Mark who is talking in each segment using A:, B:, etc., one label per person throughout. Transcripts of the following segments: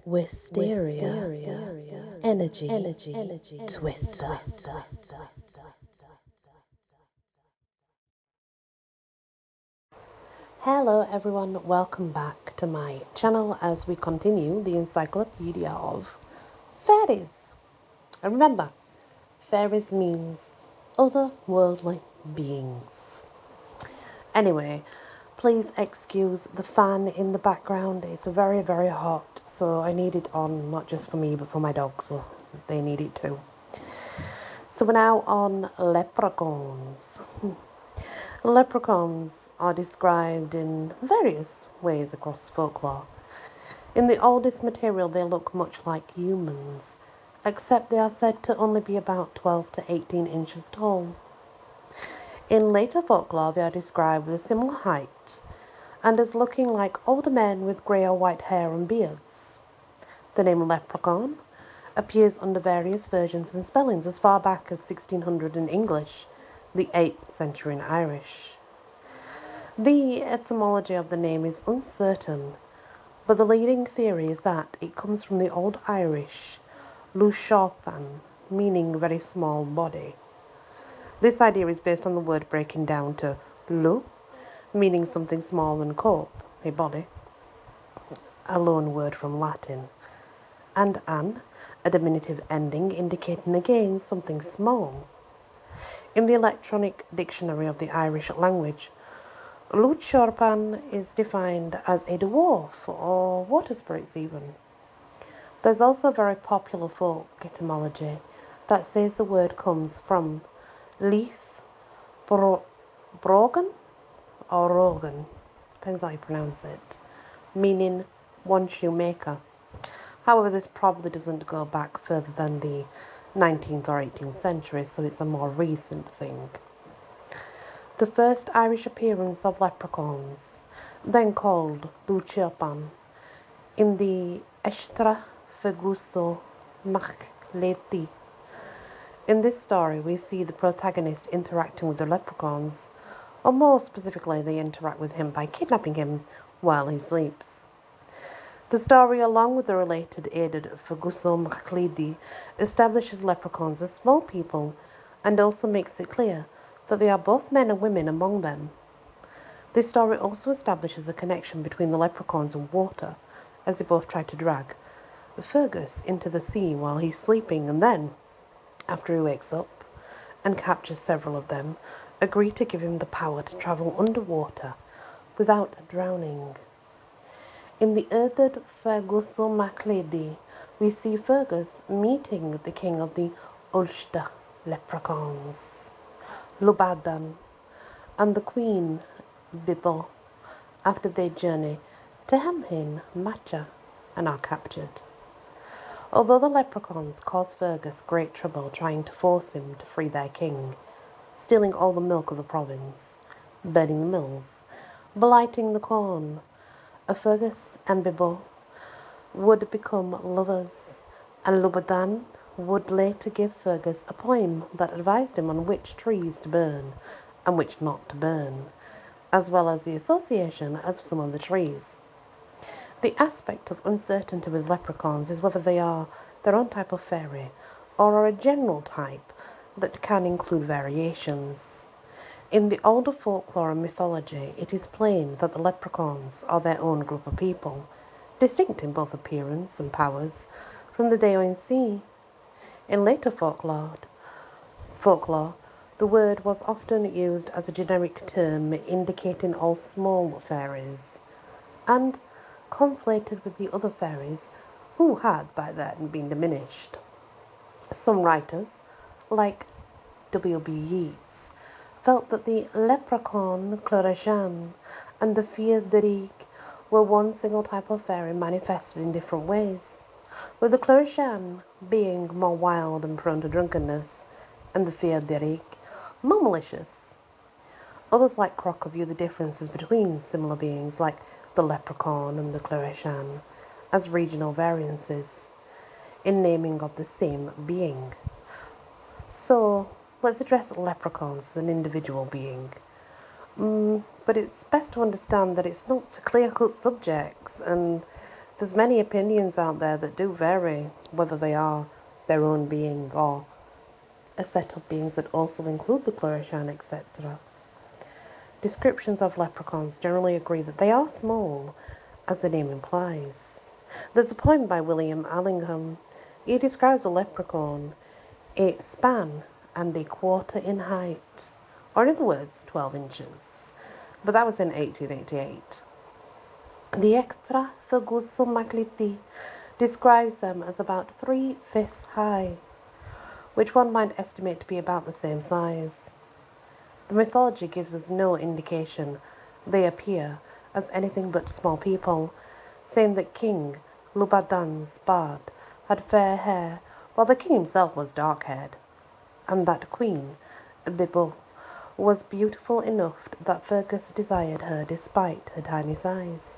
A: Wysteria, energy, twister. Hello everyone, welcome back to my channel as we continue the encyclopedia of fairies. And remember, fairies means otherworldly beings. Anyway, please excuse the fan in the background. It's very, very hot, so I need it on, not just for me, but for my dogs, so they need it too. So we're now on leprechauns. Leprechauns are described in various ways across folklore. In the oldest material, they look much like humans, except they are said to only be about 12 to 18 inches tall. In later folklore, they are described with a similar height and as looking like older men with grey or white hair and beards. The name leprechaun appears under various versions and spellings as far back as 1600 in English, the 8th century in Irish. The etymology of the name is uncertain, but the leading theory is that it comes from the Old Irish Lushorpan, meaning very small body. This idea is based on the word breaking down to lu, meaning something small, and corp, a body, a loan word from Latin, and an, a diminutive ending indicating again something small. In the electronic dictionary of the Irish language, Luchorpan is defined as a dwarf or water spirits even. There's also a very popular folk etymology that says the word comes from Leith Brogan or Rogan, depends how you pronounce it, meaning one shoemaker. However, this probably doesn't go back further than the 19th or 18th century, so it's a more recent thing. The first Irish appearance of leprechauns, then called Luchiopan, in the Estra Feguso Machleti. In this story, we see the protagonist interacting with the leprechauns, or more specifically, they interact with him by kidnapping him while he sleeps. The story, along with the related aided Feguso Machledi, establishes leprechauns as small people and also makes it clear that there are both men and women among them. This story also establishes a connection between the leprechauns and water, as they both try to drag Fergus into the sea while he's sleeping, and then, after he wakes up and captures several of them, agree to give him the power to travel underwater without drowning. In the Earded Ferguso Machledi, we see Fergus meeting the king of the Ulster leprechauns, Lubadan, and the queen, Bibbo, after they journey to Hemhin, Matcha, and are captured. Although the leprechauns cause Fergus great trouble trying to force him to free their king, stealing all the milk of the province, burning the mills, blighting the corn, Fergus and Bibbo would become lovers, and Lubadan would later give Fergus a poem that advised him on which trees to burn and which not to burn, as well as the association of some of the trees. The aspect of uncertainty with leprechauns is whether they are their own type of fairy or are a general type that can include variations. In the older folklore and mythology, it is plain that the leprechauns are their own group of people, distinct in both appearance and powers from the Daoinsea. In later folklore, the word was often used as a generic term indicating all small fairies, and conflated with the other fairies who had by then been diminished. Some writers, like W.B. Yeats, felt that the leprechaun, Clorachan, and the Fiedrig were one single type of fairy manifested in different ways, with the Clorachan being more wild and prone to drunkenness, and the Fiedrig more malicious. Others like Crocker view the differences between similar beings like the leprechaun and the Clorachan as regional variances in naming of the same being. So, let's address leprechauns as an individual being. But it's best to understand that it's not clear-cut subjects, and There's many opinions out there that do vary whether they are their own being or a set of beings that also include the Leprechauns, etc. Descriptions of leprechauns generally agree that they are small, as the name implies. There's a poem by William Allingham. He describes a leprechaun, a span and a quarter in height, or in other words, 12 inches. But that was in 1888. The Extra Ferguson Magliti describes them as about 3 fists high, which one might estimate to be about the same size. The mythology gives us no indication they appear as anything but small people, saying that King Lubadan's bard had fair hair, while the king himself was dark-haired, and that Queen Bibo was beautiful enough that Fergus desired her despite her tiny size.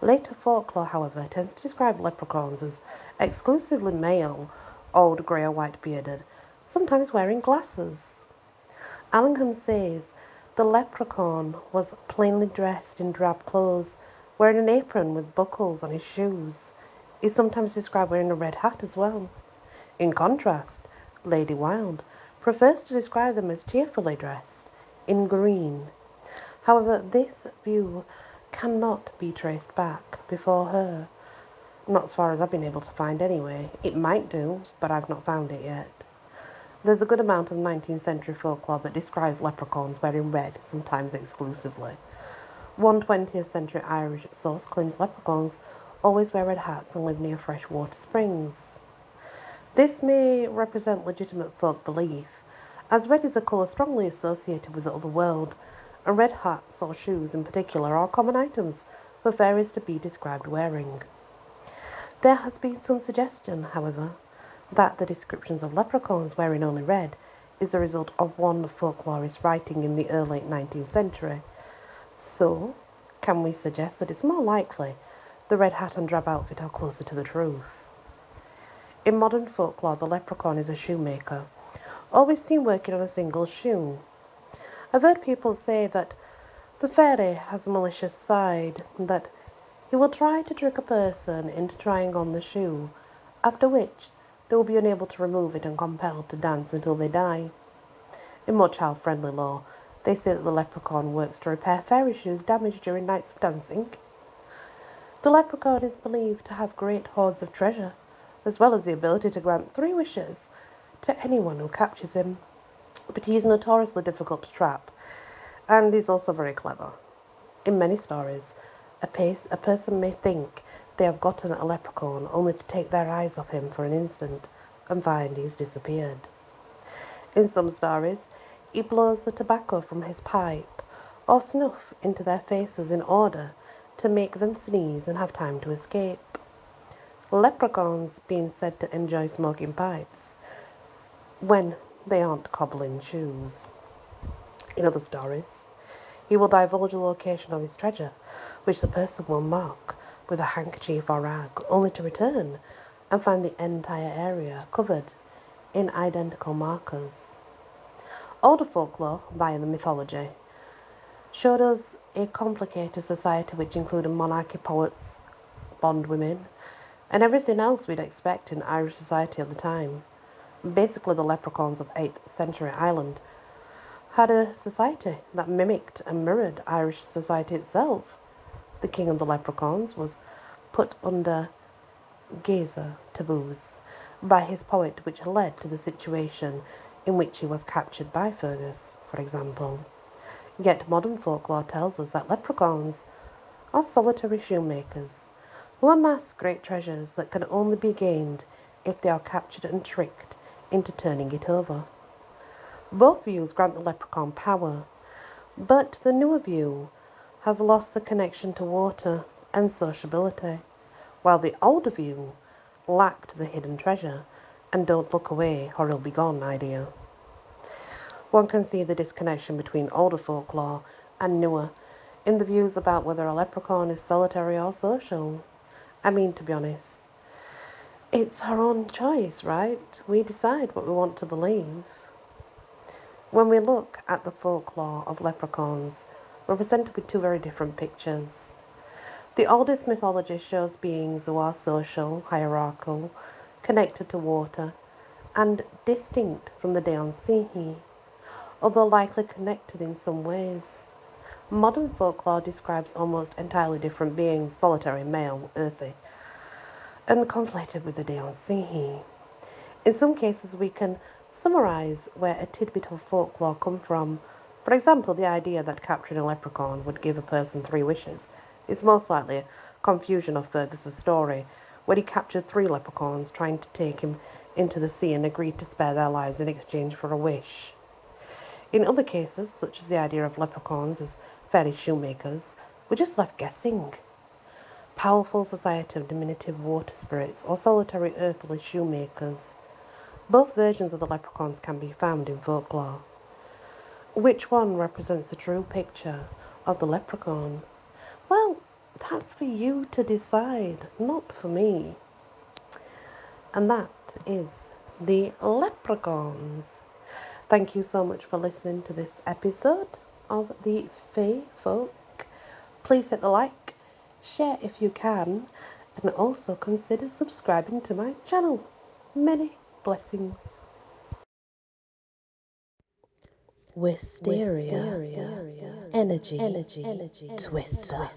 A: Later folklore, however, tends to describe leprechauns as exclusively male, old grey or white-bearded, sometimes wearing glasses. Allingham says the leprechaun was plainly dressed in drab clothes, wearing an apron with buckles on his shoes. He's sometimes described wearing a red hat as well. In contrast, Lady Wilde prefers to describe them as cheerfully dressed in green. However, this view cannot be traced back before her. Not as far as I've been able to find anyway. It might do, but I've not found it yet. There's a good amount of 19th century folklore that describes leprechauns wearing red, sometimes exclusively. One 20th century Irish source claims leprechauns always wear red hats and live near freshwater springs. This may represent legitimate folk belief, as red is a colour strongly associated with the other world, and red hats or shoes in particular are common items for fairies to be described wearing. There has been some suggestion, however, that the descriptions of leprechauns wearing only red is the result of one folklorist writing in the early 19th century. So, can we suggest that it's more likely the red hat and drab outfit are closer to the truth? In modern folklore, the leprechaun is a shoemaker, always seen working on a single shoe. I've heard people say that the fairy has a malicious side, and that he will try to trick a person into trying on the shoe, after which they will be unable to remove it and compelled to dance until they die. In more child-friendly lore, they say that the leprechaun works to repair fairy shoes damaged during nights of dancing. The leprechaun is believed to have great hoards of treasure, as well as the ability to grant 3 wishes to anyone who captures him. But he is notoriously difficult to trap, and is also very clever. In many stories, a person may think they have gotten a leprechaun only to take their eyes off him for an instant and find he's disappeared. In some stories, he blows the tobacco from his pipe or snuff into their faces in order to make them sneeze and have time to escape. Leprechauns being said to enjoy smoking pipes when they aren't cobbling shoes. In other stories, he will divulge the location of his treasure, which the person will mark with a handkerchief or rag, only to return and find the entire area covered in identical markers. Older folklore, via the mythology, showed us a complicated society which included monarchy, poets, bondwomen, and everything else we'd expect in Irish society at the time. Basically, the leprechauns of 8th century Ireland had a society that mimicked and mirrored Irish society itself. The king of the leprechauns was put under gazer taboos by his poet, which led to the situation in which he was captured by Fergus, for example. Yet modern folklore tells us that leprechauns are solitary shoemakers who amass great treasures that can only be gained if they are captured and tricked into turning it over. Both views grant the leprechaun power, but the newer view has lost the connection to water and sociability, while the older view lacked the hidden treasure and don't look away or he'll be gone idea. One can see the disconnection between older folklore and newer in the views about whether a leprechaun is solitary or social. I mean, to be honest, it's our own choice, right? We decide what we want to believe. When we look at the folklore of leprechauns, we're presented with 2 very different pictures. The oldest mythology shows beings who are social, hierarchical, connected to water, and distinct from the Daeonsihi, although likely connected in some ways. Modern folklore describes almost entirely different beings, solitary, male, earthy, and conflated with the Daeonsihi. In some cases, we can summarise where a tidbit of folklore come from. For example, the idea that capturing a leprechaun would give a person 3 wishes is most likely a confusion of Fergus's story, when he captured 3 leprechauns trying to take him into the sea and agreed to spare their lives in exchange for a wish. In other cases, such as the idea of leprechauns as fairy shoemakers, we're just left guessing. Powerful society of diminutive water spirits or solitary earthly shoemakers. Both versions of the leprechauns can be found in folklore. Which one represents a true picture of the leprechaun? Well, that's for you to decide, not for me. And that is the leprechauns. Thank you so much for listening to this episode of the Fae Folk. Please hit the like, share if you can, and also consider subscribing to my channel. Many blessings. Wysteria. Energy. Twister.